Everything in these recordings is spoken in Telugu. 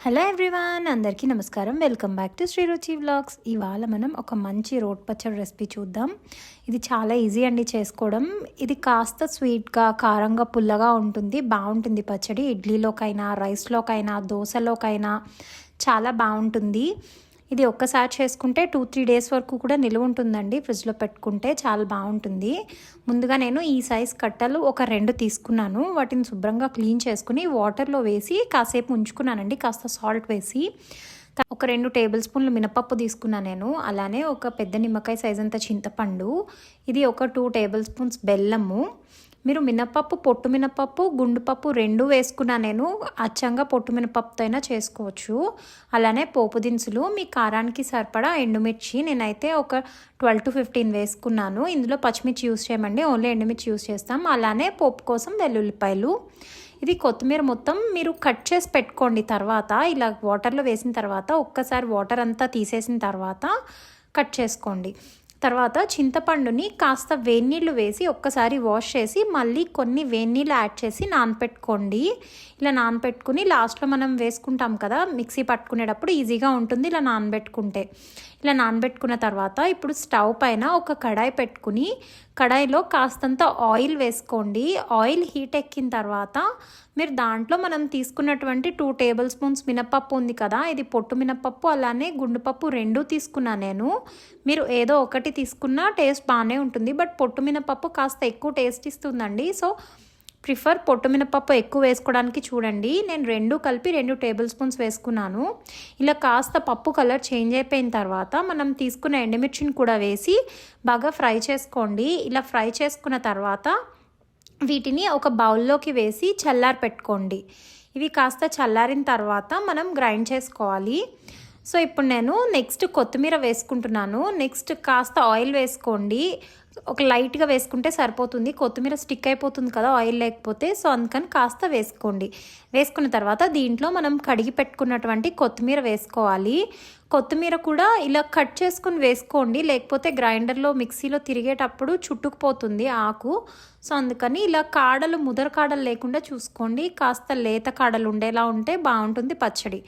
హలో ఎవ్రీవన్, అందరికీ నమస్కారం. Welcome back to Sriruchi vlogs. ఇవాళ మనం ఒక మంచి రోటి పచ్చడి రెసిపీ చూద్దాం. ఇది చాలా ఈజీ అండి చేసుకోవడం. ఇది కాస్త స్వీట్గా, కారంగా, పుల్లగా ఉంటుంది. బాగుంటుంది పచ్చడి. ఇడ్లీలోకైనా, రైస్లోకైనా, దోశలోకైనా చాలా బాగుంటుంది. ఇది ఒక్కసారి చేసుకుంటే 2-3 డేస్ వరకు కూడా నిలువ ఉంటుందండి. ఫ్రిడ్జ్లో పెట్టుకుంటే చాలా బాగుంటుంది. ముందుగా నేను ఈ సైజ్ కట్టలు ఒక 2 తీసుకున్నాను. వాటిని శుభ్రంగా క్లీన్ చేసుకుని వాటర్లో వేసి కాసేపు ఉంచుకున్నానండి, కాస్త సాల్ట్ వేసి. ఒక 2 టేబుల్ స్పూన్లు మినపప్పు తీసుకున్నాను నేను. అలానే ఒక పెద్ద నిమ్మకాయ సైజ్ అంత చింతపండు, ఇది ఒక 2 టేబుల్ స్పూన్స్ బెల్లము. మీరు మినపప్పు, పొట్టు మినపప్పు, గుండుపప్పు 2 వేసుకున్నా నేను. అచ్చంగా పొట్టు మినపప్పుతో అయినా చేసుకోవచ్చు. అలానే పోపు దినుసులు, మీ కారానికి సరిపడా ఎండుమిర్చి, నేనైతే ఒక 12-15 వేసుకున్నాను. ఇందులో పచ్చిమిర్చి యూస్ చేయమండి, ఓన్లీ ఎండుమిర్చి యూస్ చేస్తాం. అలానే పోపు కోసం వెల్లుల్లిపాయలు. ఇది కొత్తిమీర మొత్తం మీరు కట్ చేసి పెట్టుకోండి. తర్వాత ఇలా వాటర్లో వేసిన తర్వాత ఒక్కసారి వాటర్ అంతా తీసేసిన తర్వాత కట్ చేసుకోండి. తర్వాత చింతపండుని కాస్త వేడినీళ్ళు వేసి ఒక్కసారి వాష్ చేసి మళ్ళీ కొన్ని వేడినీళ్ళు యాడ్ చేసి నానపెట్టుకోండి. ఇలా నానపెట్టుకుని లాస్ట్లో మనం వేసుకుంటాం కదా, మిక్సీ పట్టుకునేటప్పుడు ఈజీగా ఉంటుంది ఇలా నానబెట్టుకుంటే. ఇలా నానబెట్టుకున్న తర్వాత ఇప్పుడు స్టవ్ పైన ఒక కడాయి పెట్టుకుని కడాయిలో కాస్తంత ఆయిల్ వేసుకోండి. ఆయిల్ హీట్ ఎక్కిన తర్వాత మీరు దాంట్లో మనం తీసుకున్నటువంటి 2 టేబుల్ స్పూన్స్ మినపప్పు ఉంది కదా, ఇది పొట్టు మినపప్పు అలానే గుండుపప్పు 2 తీసుకున్నాను నేను. మీరు ఏదో ఒకటి తీసుకున్నా టేస్ట్ బాగానే ఉంటుంది, బట్ పొట్టు మినపప్పు కాస్త ఎక్కువ టేస్ట్ ఇస్తుందండి. సో ప్రిఫర్ పొట్టు మినపప్పు ఎక్కువ వేసుకోవడానికి చూడండి. నేను 2 కలిపి 2 టేబుల్ స్పూన్స్ వేసుకున్నాను. ఇలా కాస్త పప్పు కలర్ చేంజ్ అయిపోయిన తర్వాత మనం తీసుకున్న ఎండుమిర్చిని కూడా వేసి బాగా ఫ్రై చేసుకోండి. ఇలా ఫ్రై చేసుకున్న తర్వాత వీటిని ఒక బౌల్లోకి వేసి చల్లారి పెట్టుకోండి. ఇవి కాస్త చల్లారిన తర్వాత మనం గ్రైండ్ చేసుకోవాలి. సో ఇప్పుడు నేను నెక్స్ట్ కొత్తిమీర వేసుకుంటున్నాను. నెక్స్ట్ కాస్త ఆయిల్ వేసుకోండి. ఒక లైట్గా వేసుకుంటే సరిపోతుంది, కొత్తిమీర స్టిక్ అయిపోతుంది కదా ఆయిల్ లేకపోతే. సో అందుకని కాస్త వేసుకోండి. వేసుకున్న తర్వాత దీంట్లో మనం కడిగి పెట్టుకున్నటువంటి కొత్తిమీర వేసుకోవాలి. కొత్తిమీర కూడా ఇలా కట్ చేసుకుని వేసుకోండి, లేకపోతే గ్రైండర్లో మిక్సీలో తిరిగేటప్పుడు చుట్టుకుపోతుంది ఆకు. సో అందుకని ఇలా కాడలు, ముదర కాడలు లేకుండా చూసుకోండి. కాస్త లేత కాడలు ఉండేలా ఉంటే బాగుంటుంది పచ్చడి.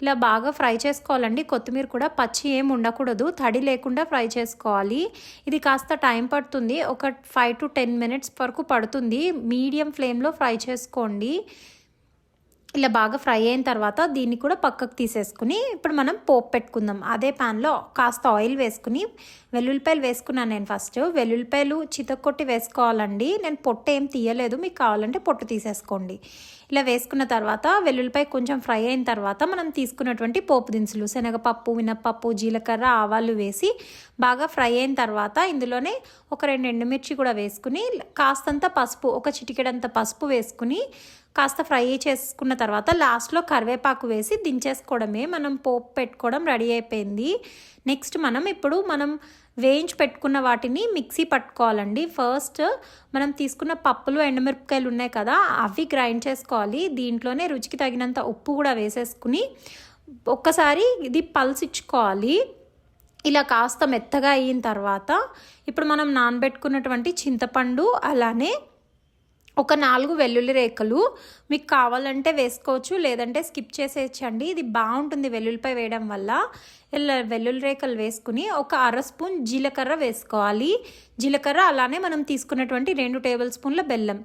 ఇలా బాగా ఫ్రై చేసుకోవాలండి. కొత్తిమీర కూడా పచ్చి ఏం ఉండకూడదు, తడి లేకుండా ఫ్రై చేసుకోవాలి. ఇది కాస్త టైం పడుతుంది, ఒక 5-10 మినిట్స్ వరకు పడుతుంది. మీడియం ఫ్లేమ్లో ఫ్రై చేసుకోండి. ఇలా బాగా ఫ్రై అయిన తర్వాత దీన్ని కూడా పక్కకు తీసేసుకుని ఇప్పుడు మనం పోపు పెట్టుకుందాం. అదే ప్యాన్లో కాస్త ఆయిల్ వేసుకుని వెల్లుల్లిపాయలు వేసుకున్నాను నేను. ఫస్ట్ వెల్లుల్లిపాయలు చితక్కొట్టి వేసుకోవాలండి. నేను పొట్టు ఏం తీయలేదు, మీకు కావాలంటే పొట్టు తీసేసుకోండి. ఇలా వేసుకున్న తర్వాత వెల్లుల్లిపాయ కొంచెం ఫ్రై అయిన తర్వాత మనం తీసుకున్నటువంటి పోపు దినుసులు, శనగపప్పు, మినపప్పు, జీలకర్ర, ఆవాలు వేసి బాగా ఫ్రై అయిన తర్వాత ఇందులోనే ఒక 2 ఎండుమిర్చి కూడా వేసుకుని కాస్తంత పసుపు, ఒక చిటికెడంత పసుపు వేసుకుని కాస్త ఫ్రై చేసుకున్న తర్వాత లాస్ట్లో కరివేపాకు వేసి దించేసుకోవడమే. మనం పోపు పెట్టుకోవడం రెడీ అయిపోయింది. నెక్స్ట్ ఇప్పుడు మనం వేయించి పెట్టుకున్న వాటిని మిక్సీ పట్టుకోవాలండి. ఫస్ట్ మనం తీసుకున్న పప్పులు, ఎండుమిరపకాయలు ఉన్నాయి కదా, అవి గ్రైండ్ చేసుకోవాలి. దీంట్లోనే రుచికి తగినంత ఉప్పు కూడా వేసేసుకుని ఒక్కసారి ఇది పల్స్ ఇచ్చుకోవాలి. ఇలా కాస్త మెత్తగా అయిన తర్వాత ఇప్పుడు మనం నానబెట్టుకున్నటువంటి చింతపండు, అలానే ఒక 4 వెల్లుల్లి రేఖలు, మీకు కావాలంటే వేసుకోవచ్చు, లేదంటే స్కిప్ చేసేయచ్చండి. ఇది బాగుంటుంది వెల్లుల్లిపాయ వేయడం వల్ల. ఇలా వెల్లుల్లి రేఖలు వేసుకుని ఒక 1/2 స్పూన్ జీలకర్ర వేసుకోవాలి. జీలకర్ర అలానే మనం తీసుకున్నటువంటి 2 టేబుల్ స్పూన్ల బెల్లం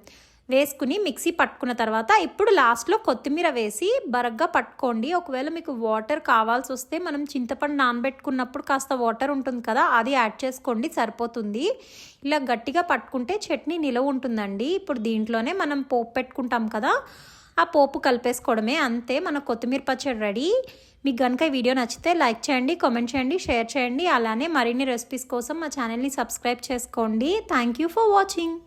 వేసుకుని మిక్సీ పట్టుకున్న తర్వాత ఇప్పుడు లాస్ట్లో కొత్తిమీర వేసి బరగ్గా పట్టుకోండి. ఒకవేళ మీకు వాటర్ కావాల్సి వస్తే మనం చింతపండు నానబెట్టుకున్నప్పుడు కాస్త వాటర్ ఉంటుంది కదా, అది యాడ్ చేసుకోండి, సరిపోతుంది. ఇలా గట్టిగా పట్టుకుంటే చట్నీ నిలవ ఉంటుందండి. ఇప్పుడు దీంట్లోనే మనం పోపు పెట్టుకుంటాం కదా, ఆ పోపు కలిపేసుకోవడమే, అంతే. మన కొత్తిమీర పచ్చడి రెడీ. మీకు కనుక ఈ వీడియో నచ్చితే లైక్ చేయండి, కామెంట్ చేయండి, షేర్ చేయండి. అలానే మరిన్ని రెసిపీస్ కోసం మా ఛానల్ని సబ్స్క్రైబ్ చేసుకోండి. Thank you for watching.